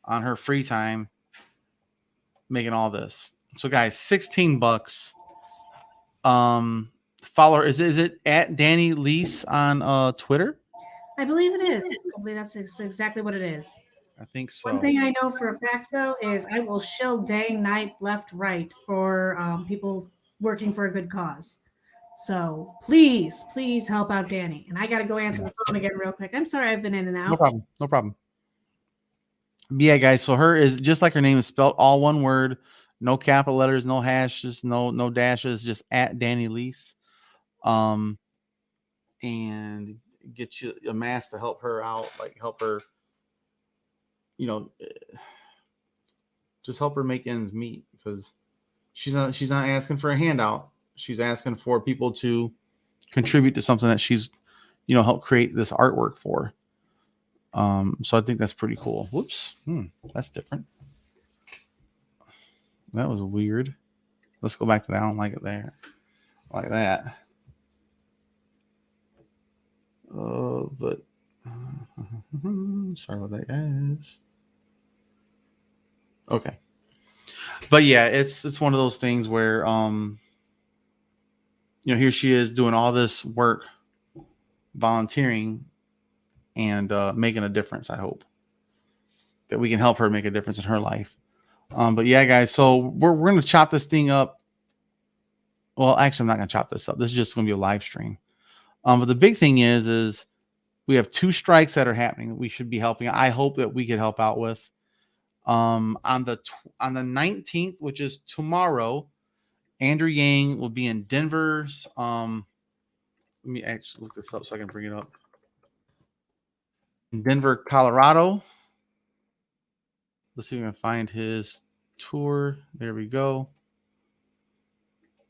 on her free time, making all this. So guys, $16. Follow her. Is it at Danny Lease on Twitter? I believe it is. I believe that's exactly what it is. I think so. One thing I know for a fact, though, is I will shill day, night, left, right for people working for a good cause. So please help out Danny. And I got to go answer the phone again real quick. I'm sorry I've been in and out. No problem. Yeah, guys. So her is just like her name is spelled, all one word, no capital letters, no hashes, no dashes, just at Danny Lease. And get you a mask to help her out, like help her, just help her make ends meet, because she's not asking for a handout. She's asking for people to contribute to something that she's, help create this artwork for. So I think that's pretty cool. Whoops. That's different. That was weird. Let's go back to that. I don't like it there. Like that. But sorry about that, guys. Okay. But yeah, it's one of those things where here she is doing all this work, volunteering, and making a difference. I hope that we can help her make a difference in her life. But yeah, guys, so we're going to chop this thing up. Well, actually, I'm not going to chop this up. This is just going to be a live stream. But the big thing is we have 2 strikes that are happening that we should be helping. I hope that we could help out with. On the 19th, which is tomorrow, Andrew Yang will be in Denver's. Let me actually look this up so I can bring it up. In Denver, Colorado. Let's see if we can find his tour. There we go.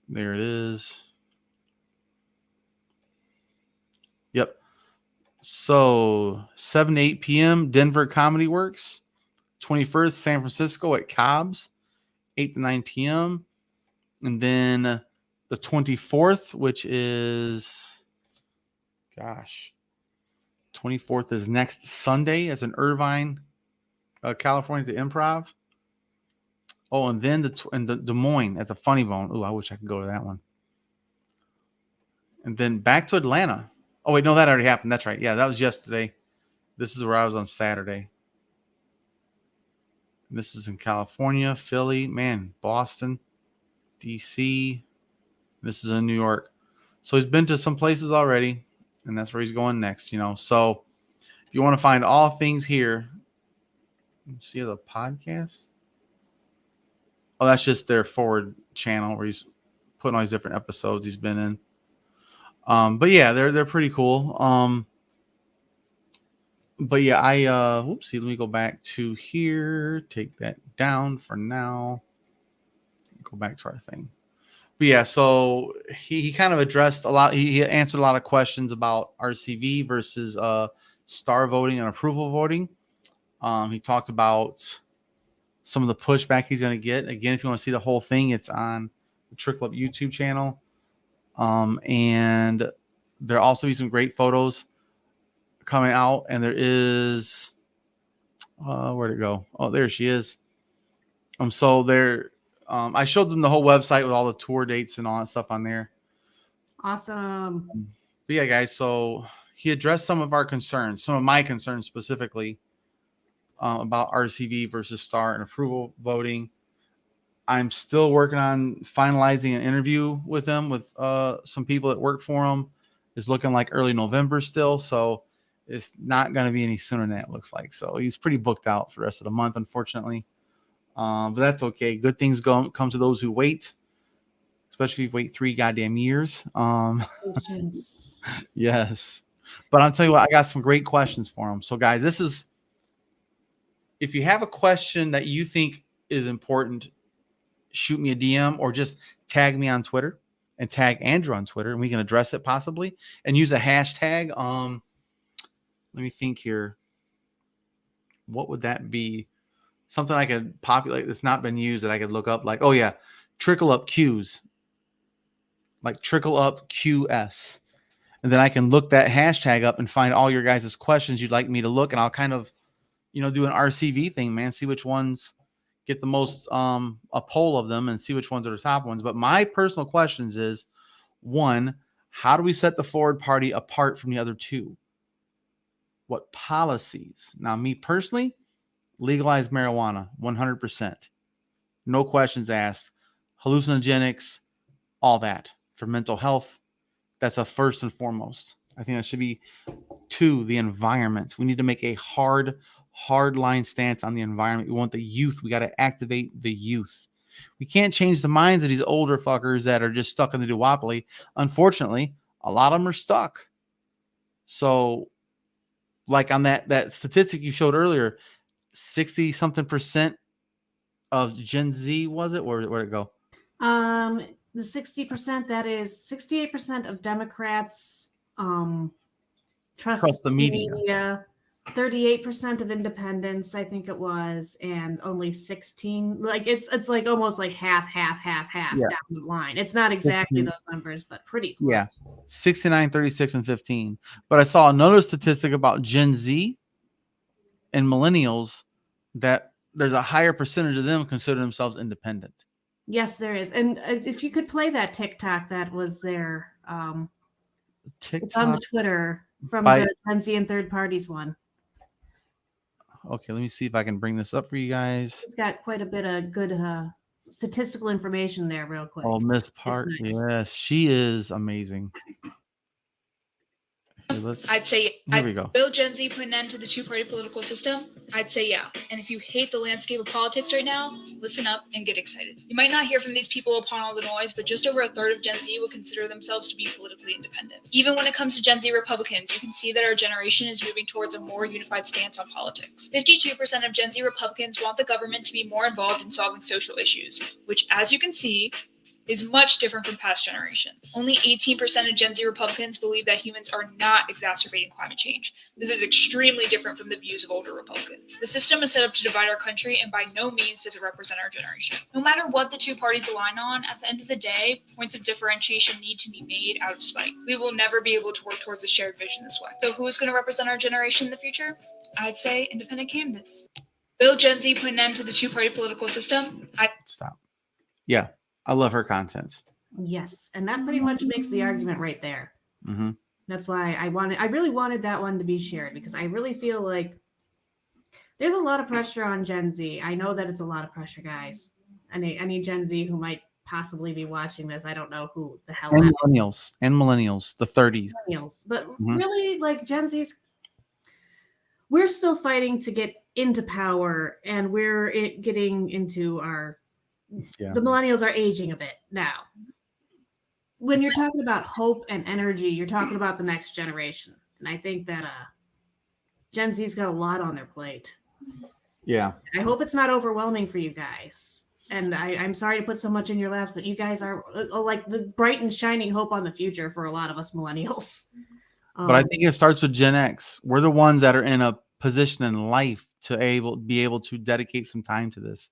There it is. Yep. So 7 to 8 p.m. Denver Comedy Works. 21st, San Francisco at Cobb's, 8 to 9 p.m. And then the 24th, which is, 24th is next Sunday. It's in Irvine, California, the Improv. Oh, and then the Des Moines at the Funny Bone. Oh, I wish I could go to that one. And then back to Atlanta. Oh, wait, no, that already happened. That's right. Yeah, that was yesterday. This is where I was on Saturday. This is in California, Philly, man, Boston, DC. This is in New York. So he's been to some places already, and that's where he's going next, you know. So if you want to find all things here, see the podcast. Oh, that's just their forward channel where he's putting all these different episodes he's been in. But yeah, they're pretty cool. But yeah, whoopsie, let me go back to here. Take that down for now. Go back to our thing. But yeah, so he kind of addressed a lot. He answered a lot of questions about RCV versus star voting and approval voting. He talked about some of the pushback he's going to get. Again, if you want to see the whole thing, it's on the Trickle Up YouTube channel. And there also be some great photos coming out. And there is, where'd it go? Oh, there she is. So there, I showed them the whole website with all the tour dates and all that stuff on there. Awesome. But yeah, guys, so he addressed some of our concerns, some of my concerns specifically about RCV versus star and approval voting. I'm still working on finalizing an interview with him, with some people that work for him. It's looking like early November still, so it's not going to be any sooner than that, it looks like. So he's pretty booked out for the rest of the month, unfortunately. But that's okay. Good things come to those who wait, especially if you wait 3 goddamn years. Yes. But I'll tell you what, I got some great questions for him. So guys, if you have a question that you think is important, shoot me a DM or just tag me on Twitter and tag Andrew on Twitter, and we can address it possibly and use a hashtag. Let me think here. What would that be? Something I could populate that's not been used that I could look up, like, oh yeah, Trickle Up Qs, like Trickle Up QS. And then I can look that hashtag up and find all your guys' questions you'd like me to look. And I'll kind of, do an RCV thing, man. See which ones get the most, a poll of them and see which ones are the top ones. But my personal questions is, one, how do we set the forward party apart from the other two? What policies? Now, me personally, legalize marijuana 100%. No questions asked. Hallucinogenics, all that for mental health. That's a first and foremost. I think that should be 2, the environment. We need to make a hard line stance on the environment. We want the youth. We got to activate the youth. We can't change the minds of these older fuckers that are just stuck in the duopoly. Unfortunately, a lot of them are stuck. So, like on that statistic you showed earlier, 60-something% of Gen Z, was it? Where'd it go? The 60%, that is 68% of Democrats trust the media. 38% of independents, I think it was, and only 16. Like it's like almost like half down the line. It's not exactly 15. those numbers, but pretty close. Yeah, 69, 36, and 15. But I saw another statistic about Gen Z and millennials that there's a higher percentage of them consider themselves independent. Yes, there is. And if you could play that TikTok that was there, it's on the Twitter from the Gen Z and third parties one. Okay, let me see if I can bring this up for you guys. It's got quite a bit of good statistical information there real quick. Oh, Miss Park. Nice. Yes, she is amazing. I'd say, here we go. Will Gen Z put an end to the two-party political system? I'd say yeah. And if you hate the landscape of politics right now, listen up and get excited. You might not hear from these people upon all the noise, but just over a third of Gen Z will consider themselves to be politically independent. Even when it comes to Gen Z Republicans, you can see that our generation is moving towards a more unified stance on politics. 52% of Gen Z Republicans want the government to be more involved in solving social issues, which, as you can see, is much different from past generations. Only 18% of Gen Z Republicans believe that humans are not exacerbating climate change. This is extremely different from the views of older Republicans. The system is set up to divide our country, and by no means does it represent our generation. No matter what the two parties align on, at the end of the day, points of differentiation need to be made out of spite. We will never be able to work towards a shared vision this way. So who's going to represent our generation in the future? I'd say independent candidates. Will Gen Z put an end to the two-party political system? Stop. Yeah, I love her content. Yes, and that pretty much makes the argument right there. Mm-hmm. That's why I really wanted that one to be shared, because I really feel like there's a lot of pressure on Gen Z. I know that it's a lot of pressure, guys. Any Gen Z who might possibly be watching this, I don't know who the hell. And millennials, the 30s. Millennials, but really, like Gen Z's, we're still fighting to get into power, and we're getting into our. Yeah. The millennials are aging a bit now. When you're talking about hope and energy, you're talking about the next generation, and I think that Gen Z's got a lot on their plate. Yeah. I hope it's not overwhelming for you guys. And I'm sorry to put so much in your laps, but you guys are like the bright and shining hope on the future for a lot of us millennials. But I think it starts with Gen X. We're the ones that are in a position in life to be able to dedicate some time to this.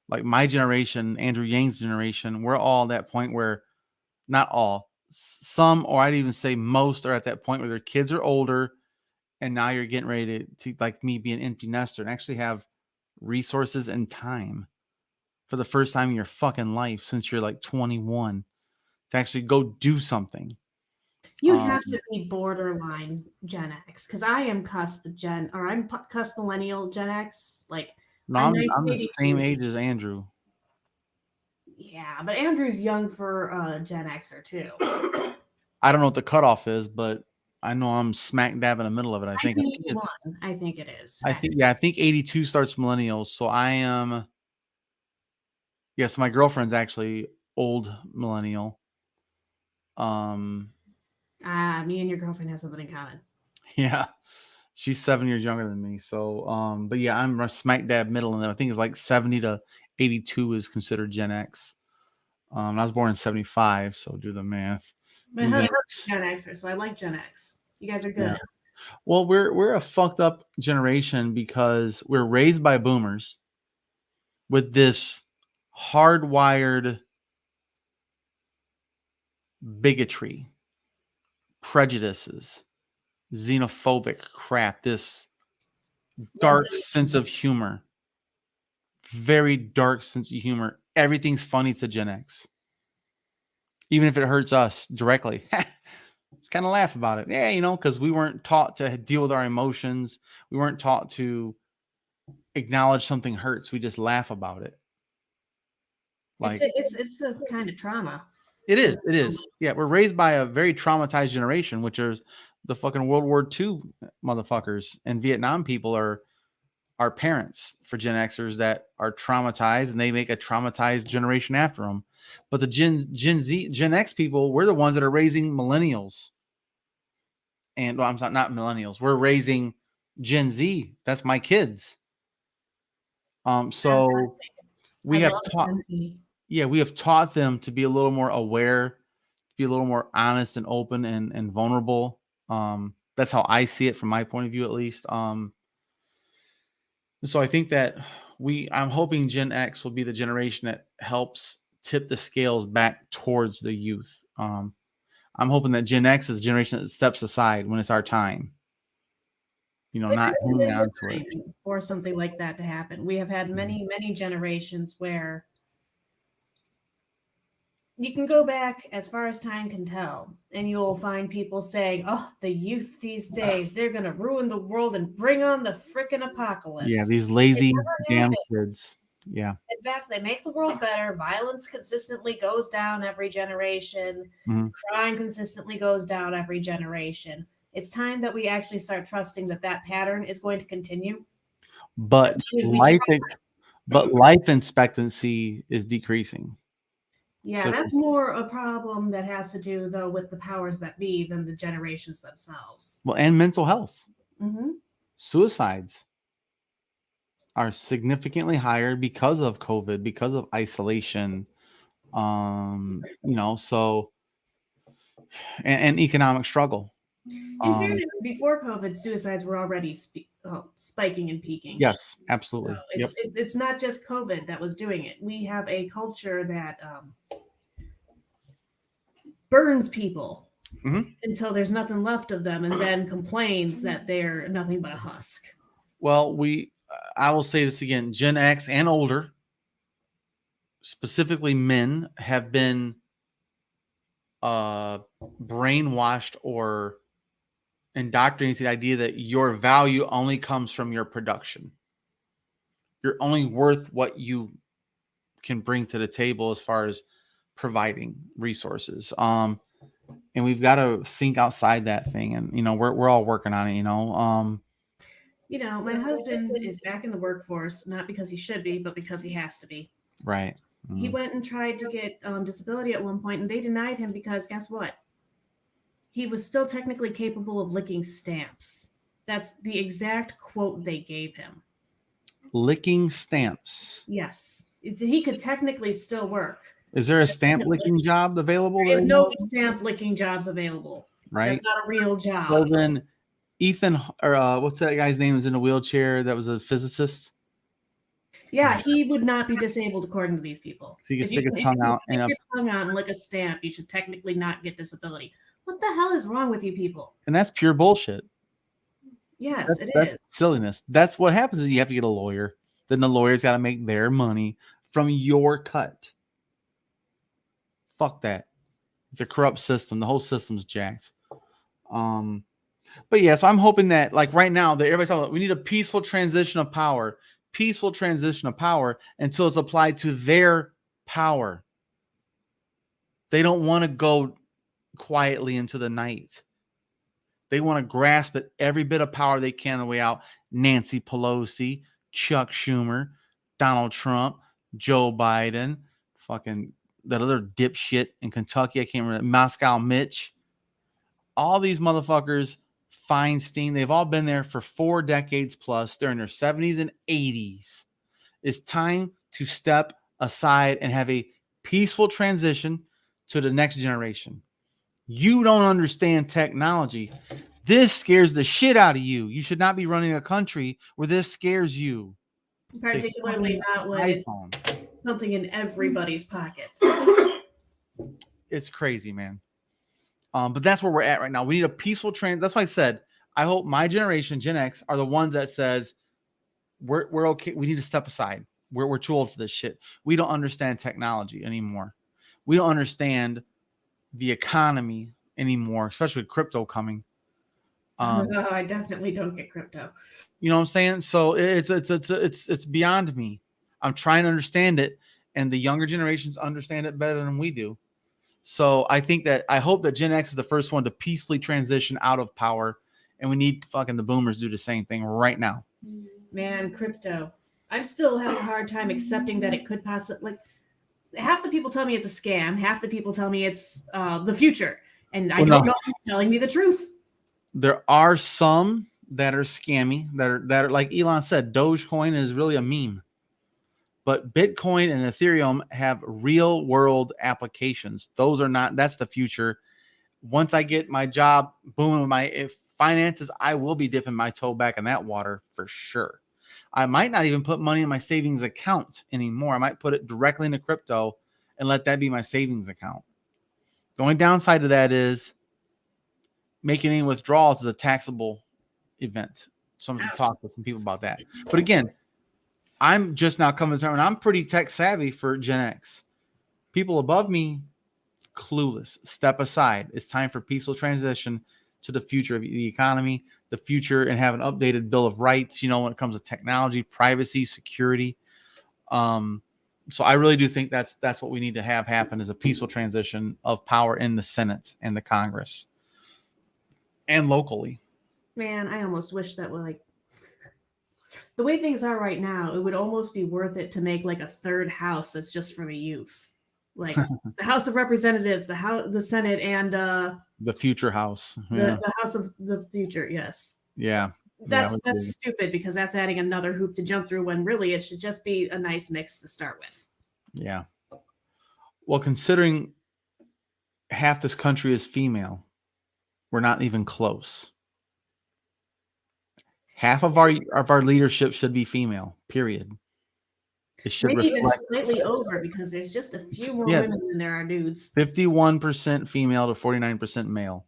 Like my generation, Andrew Yang's generation, we're all at that point where, not all, some, or I'd even say most, are at that point where their kids are older, and now you're getting ready to like me, be an empty nester and actually have resources and time for the first time in your fucking life since you're like 21 to actually go do something. You have to be borderline Gen X, because I am cusp millennial Gen X. Like, no, I'm the same age as Andrew. Yeah, but Andrew's young for Gen Xer too. I don't know what the cutoff is, but I know I'm smack dab in the middle of it. I think it is. I think 82 starts millennials. So I am. Yes, my girlfriend's actually old millennial. Me and your girlfriend have something in common. Yeah, she's 7 years younger than me. So, but yeah, I'm smack dab middle, and I think it's like 70 to 82 is considered Gen X. I was born in 75, so do the math. My husband's Gen Xer, so I like Gen X. You guys are good. Yeah. Well, we're a fucked up generation because we're raised by boomers with this hardwired bigotry, prejudices, xenophobic crap, this dark sense of humor, very dark sense of humor. Everything's funny to Gen X. Even if it hurts us directly. Just kind of laugh about it. Yeah, because we weren't taught to deal with our emotions. We weren't taught to acknowledge something hurts. We just laugh about it. Like it's a kind of trauma. It is. Yeah, we're raised by a very traumatized generation, which is the fucking World War II motherfuckers, and Vietnam people are our parents for Gen Xers that are traumatized, and they make a traumatized generation after them. But the Gen X people, we're the ones that are raising millennials. And well, I'm not millennials. We're raising Gen Z. That's my kids. So we have taught. Yeah, we have taught them to be a little more aware, be a little more honest and open and vulnerable. That's how I see it from my point of view, at least. So I think that I'm hoping Gen X will be the generation that helps tip the scales back towards the youth. I'm hoping that Gen X is the generation that steps aside when it's our time. Not hanging on to it. For something like that to happen. We have had many, many generations where you can go back as far as time can tell, and you'll find people saying, "Oh, the youth these days, they're going to ruin the world and bring on the frickin' apocalypse." Yeah, these lazy damn kids. Yeah. In fact, they make the world better. Violence consistently goes down every generation. Mm-hmm. Crime consistently goes down every generation. It's time that we actually start trusting that pattern is going to continue. But life expectancy is decreasing. Yeah, so that's more a problem that has to do, though, with the powers that be than the generations themselves. Well, and mental health. Mm-hmm. Suicides are significantly higher because of COVID, because of isolation, So and economic struggle. In fairness, before COVID, suicides were already spiking and peaking. Yes, absolutely. So it's not just COVID that was doing it. We have a culture that burns people until there's nothing left of them, and then complains that they're nothing but a husk. Well, I will say this again: Gen X and older, specifically men, have been brainwashed or indoctrinated to the idea that your value only comes from your production. You're only worth what you can bring to the table as far as providing resources. And we've got to think outside that thing. And, we're all working on it, My husband is back in the workforce, not because he should be, but because he has to be. Right. He went and tried to get disability at one point, and they denied him because guess what? He was still technically capable of licking stamps. That's the exact quote they gave him. Licking stamps. Yes. He could technically still work. Is there a stamp licking job available? There is no stamp licking jobs available. Right. That's not a real job. So then Ethan, or what's that guy's name, is in a wheelchair that was a physicist? Yeah, he would not be disabled according to these people. So you can stick your tongue out and lick a stamp. You should technically not get disability. What the hell is wrong with you people? And that's pure bullshit. Yes, that's silliness. That's what happens is you have to get a lawyer. Then the lawyer's got to make their money from your cut. Fuck that. It's a corrupt system. The whole system's jacked. But yeah, so I'm hoping that, like, right now, that everybody's talking about, we need a peaceful transition of power. Peaceful transition of power until it's applied to their power. They don't want to go quietly into the night. They want to grasp at every bit of power they can on the way out. Nancy Pelosi, Chuck Schumer, Donald Trump, Joe Biden, fucking that other dipshit in Kentucky. I can't remember. Moscow Mitch. All these motherfuckers, Feinstein, they've all been there for 4 decades plus. They're in their 70s and 80s. It's time to step aside and have a peaceful transition to the next generation. You don't understand technology. This scares the shit out of you. You should not be running a country where this scares you. Particularly not when it's something in everybody's pockets. It's crazy, man. But that's where we're at right now. We need a peaceful That's why I said, I hope my generation, Gen X, are the ones that says, we're okay. We need to step aside. We're too old for this shit. We don't understand technology anymore. We don't understand the economy anymore, especially with crypto coming. No, I definitely don't get crypto. You know what I'm saying? So it's beyond me. I'm trying to understand it, and the younger generations understand it better than we do. So I hope that Gen X is the first one to peacefully transition out of power, and we need fucking the boomers to do the same thing right now. Man, crypto. I'm still having a hard time accepting that it could possibly, like, half the people tell me it's a scam. Half the people tell me it's the future. And I don't know who's telling me the truth. There are some that are scammy, that are like Elon said, Dogecoin is really a meme. But Bitcoin and Ethereum have real world applications. Those are not, that's the future. Once I get my job booming with my finances, I will be dipping my toe back in that water for sure. I might not even put money in my savings account anymore. I might put it directly into crypto and let that be my savings account. The only downside to that is making any withdrawals is a taxable event. So I'm going to talk with some people about that. But again, I'm just now coming to terms, and I'm pretty tech savvy for Gen X. People above me, clueless. Step aside. It's time for peaceful transition to the future of the economy, the future, and have an updated Bill of Rights, when it comes to technology, privacy, security. So I really do think that's what we need to have happen, is a peaceful transition of power in the Senate and the Congress and locally. Man, I almost wish that the way things are right now, it would almost be worth it to make like a third house that's just for the youth. Like the House of Representatives, the Senate, and the future house. The House of the Future, yes. Yeah. That's stupid, because that's adding another hoop to jump through when really it should just be a nice mix to start with. Yeah. Well, considering half this country is female, we're not even close. Half of our leadership should be female. Period. It should Maybe even reflect slightly over because there's just a few more Yeah. women than there are dudes. 51% female to 49% male.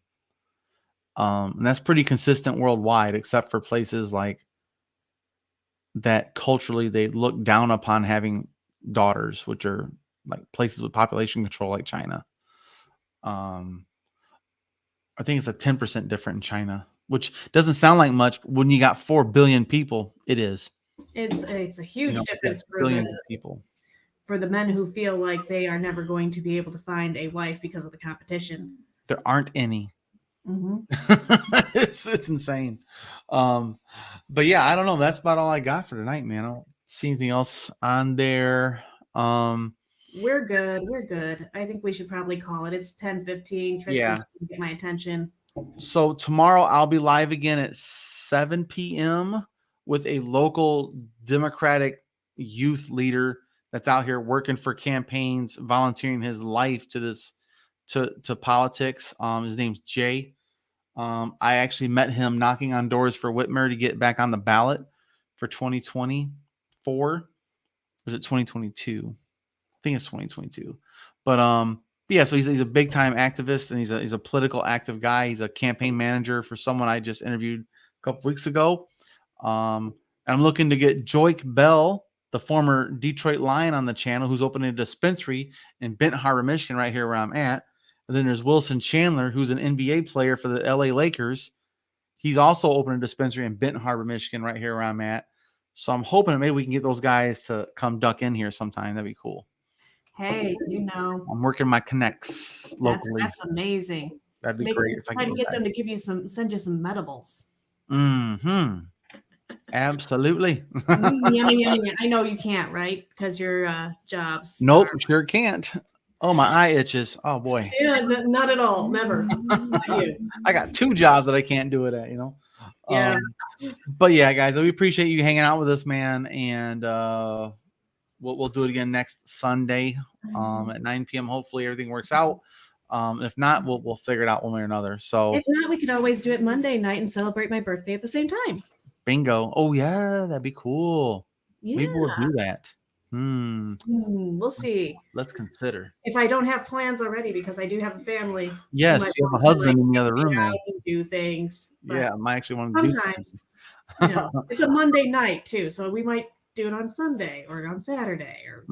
And that's pretty consistent worldwide, except for places like that culturally they look down upon having daughters, which are like places with population control like China. I think it's a 10% different in China, which doesn't sound like much, but when you got 4 billion people, it is. It's a huge difference for billions of people. For the men who feel like they are never going to be able to find a wife because of the competition. There aren't any. Mm-hmm. it's insane. But yeah, I don't know. That's about all I got for tonight, man. I don't see anything else on there. We're good. I think we should probably call it. It's 10:15. Tristan's gonna get my attention. So tomorrow I'll be live again at 7 p.m. with a local Democratic youth leader that's out here working for campaigns, volunteering his life to this to politics. His name's Jay. I actually met him knocking on doors for Whitmer to get back on the ballot for 2024. Or is it 2022? I think it's 2022. But yeah, so he's a big time activist and he's a political active guy. He's a campaign manager for someone I just interviewed a couple weeks ago. And I'm looking to get Joik Bell, the former Detroit Lion, on the channel, who's opening a dispensary in Benton Harbor, Michigan, right here where I'm at. And then there's Wilson Chandler, who's an NBA player for the LA Lakers. He's also opening a dispensary in Benton Harbor, Michigan, right here where I'm at. So I'm hoping that maybe we can get those guys to come duck in here sometime. That'd be cool. Hey, I'm working my connects locally. That's amazing. That'd be great if I can get them to send you some medibles. Mm-hmm. Absolutely. Yummy. I know you can't, right? Because your jobs. Nope, sure can't. Oh, my eye itches. Oh boy. Yeah, not at all. Never. I got 2 jobs that I can't do it at, Yeah. But yeah, guys, we appreciate you hanging out with us, man. And we'll do it again next Sunday at 9 p.m. Hopefully everything works out. If not, we'll figure it out one way or another. So if not, we could always do it Monday night and celebrate my birthday at the same time. Bingo. Oh yeah, that'd be cool. Yeah. Maybe we'll do that. We'll see. Let's consider. If I don't have plans already, because I do have a family. Yes, you have a husband in the other room. Do things. Yeah, I might actually want to do sometimes. It's a Monday night too, so we might do it on Sunday or on Saturday, or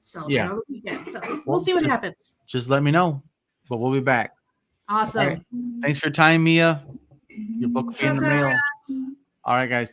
celebrate on the weekend. So we'll see what happens. Just let me know, but we'll be back. Awesome. Right. Thanks for your time, Mia. Your book will be in the mail. All right, guys.